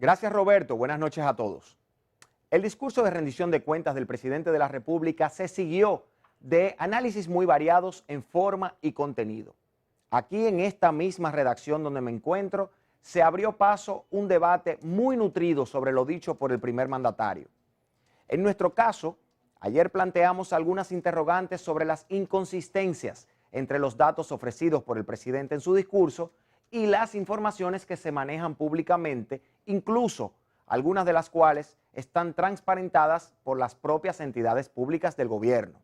Gracias, Roberto. Buenas noches a todos. El discurso de rendición de cuentas del presidente de la República se siguió de análisis muy variados en forma y contenido. Aquí en esta misma redacción donde me encuentro, se abrió paso un debate muy nutrido sobre lo dicho por el primer mandatario. En nuestro caso, ayer planteamos algunas interrogantes sobre las inconsistencias entre los datos ofrecidos por el presidente en su discurso y las informaciones que se manejan públicamente, incluso algunas de las cuales están transparentadas por las propias entidades públicas del gobierno.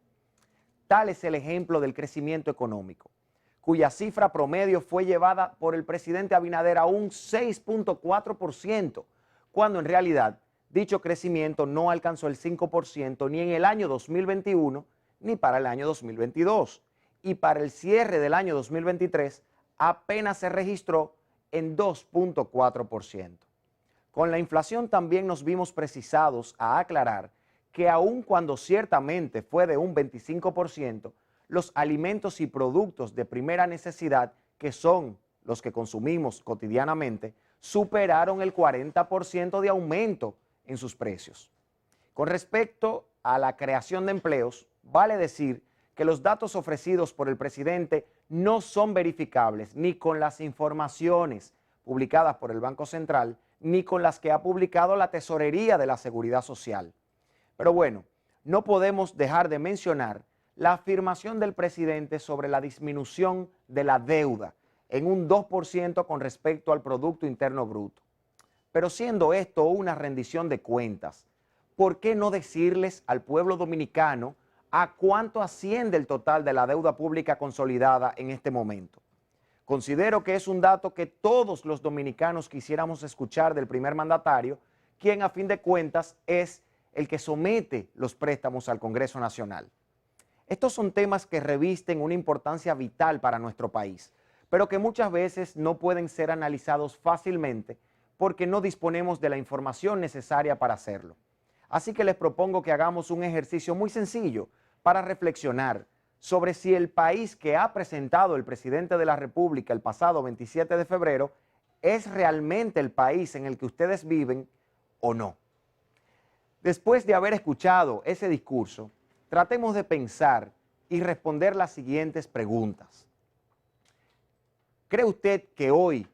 Tal es el ejemplo del crecimiento económico, cuya cifra promedio fue llevada por el presidente Abinader a un 6.4%, cuando en realidad dicho crecimiento no alcanzó el 5% ni en el año 2021 ni para el año 2022. Y para el cierre del año 2023 apenas se registró en 2.4%. Con la inflación también nos vimos precisados a aclarar que aun cuando ciertamente fue de un 25%, los alimentos y productos de primera necesidad, que son los que consumimos cotidianamente, superaron el 40% de aumento en sus precios. Con respecto a la creación de empleos, vale decir que los datos ofrecidos por el presidente no son verificables ni con las informaciones publicadas por el Banco Central, ni con las que ha publicado la Tesorería de la Seguridad Social. Pero bueno, no podemos dejar de mencionar la afirmación del presidente sobre la disminución de la deuda en un 2% con respecto al Producto Interno Bruto. Pero siendo esto una rendición de cuentas, ¿por qué no decirles al pueblo dominicano a cuánto asciende el total de la deuda pública consolidada en este momento? Considero que es un dato que todos los dominicanos quisiéramos escuchar del primer mandatario, quien a fin de cuentas es el que somete los préstamos al Congreso Nacional. Estos son temas que revisten una importancia vital para nuestro país, pero que muchas veces no pueden ser analizados fácilmente porque no disponemos de la información necesaria para hacerlo. Así que les propongo que hagamos un ejercicio muy sencillo para reflexionar sobre si el país que ha presentado el presidente de la República el pasado 27 de febrero es realmente el país en el que ustedes viven o no. Después de haber escuchado ese discurso, tratemos de pensar y responder las siguientes preguntas. ¿Cree usted que hoy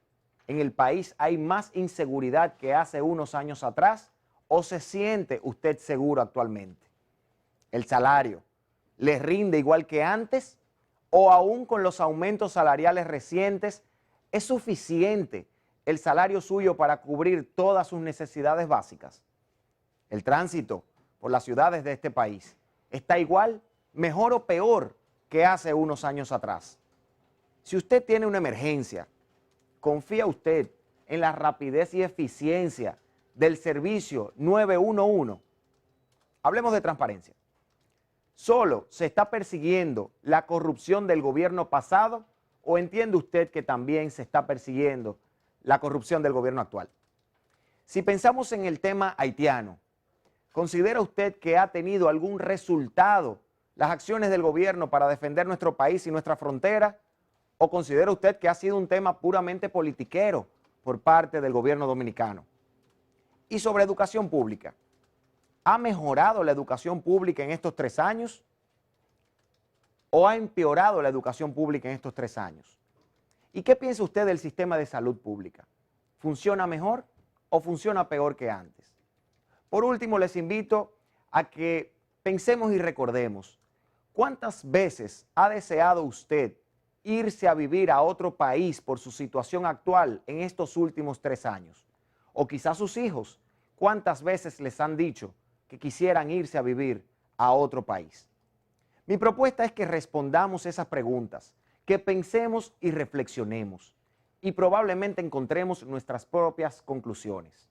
en el país hay más inseguridad que hace unos años atrás o se siente usted seguro actualmente? ¿El salario le rinde igual que antes o aún con los aumentos salariales recientes es suficiente el salario suyo para cubrir todas sus necesidades básicas? ¿El tránsito por las ciudades de este país está igual, mejor o peor que hace unos años atrás? Si usted tiene una emergencia, ¿confía usted en la rapidez y eficiencia del servicio 911? Hablemos de transparencia. ¿Solo se está persiguiendo la corrupción del gobierno pasado o entiende usted que también se está persiguiendo la corrupción del gobierno actual? Si pensamos en el tema haitiano, ¿considera usted que ha tenido algún resultado las acciones del gobierno para defender nuestro país y nuestra frontera? ¿O considera usted que ha sido un tema puramente politiquero por parte del gobierno dominicano? Y sobre educación pública, ¿ha mejorado la educación pública en estos 3 años? ¿O ha empeorado la educación pública en estos 3 años? ¿Y qué piensa usted del sistema de salud pública? ¿Funciona mejor o funciona peor que antes? Por último, les invito a que pensemos y recordemos, ¿cuántas veces ha deseado usted irse a vivir a otro país por su situación actual en estos últimos 3 años? O quizás sus hijos, ¿cuántas veces les han dicho que quisieran irse a vivir a otro país? Mi propuesta es que respondamos esas preguntas, que pensemos y reflexionemos y probablemente encontremos nuestras propias conclusiones.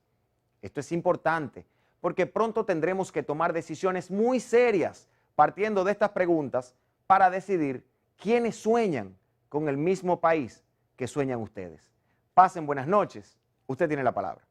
Esto es importante porque pronto tendremos que tomar decisiones muy serias partiendo de estas preguntas para decidir quiénes sueñan con el mismo país que sueñan ustedes. Pasen buenas noches. Usted tiene la palabra.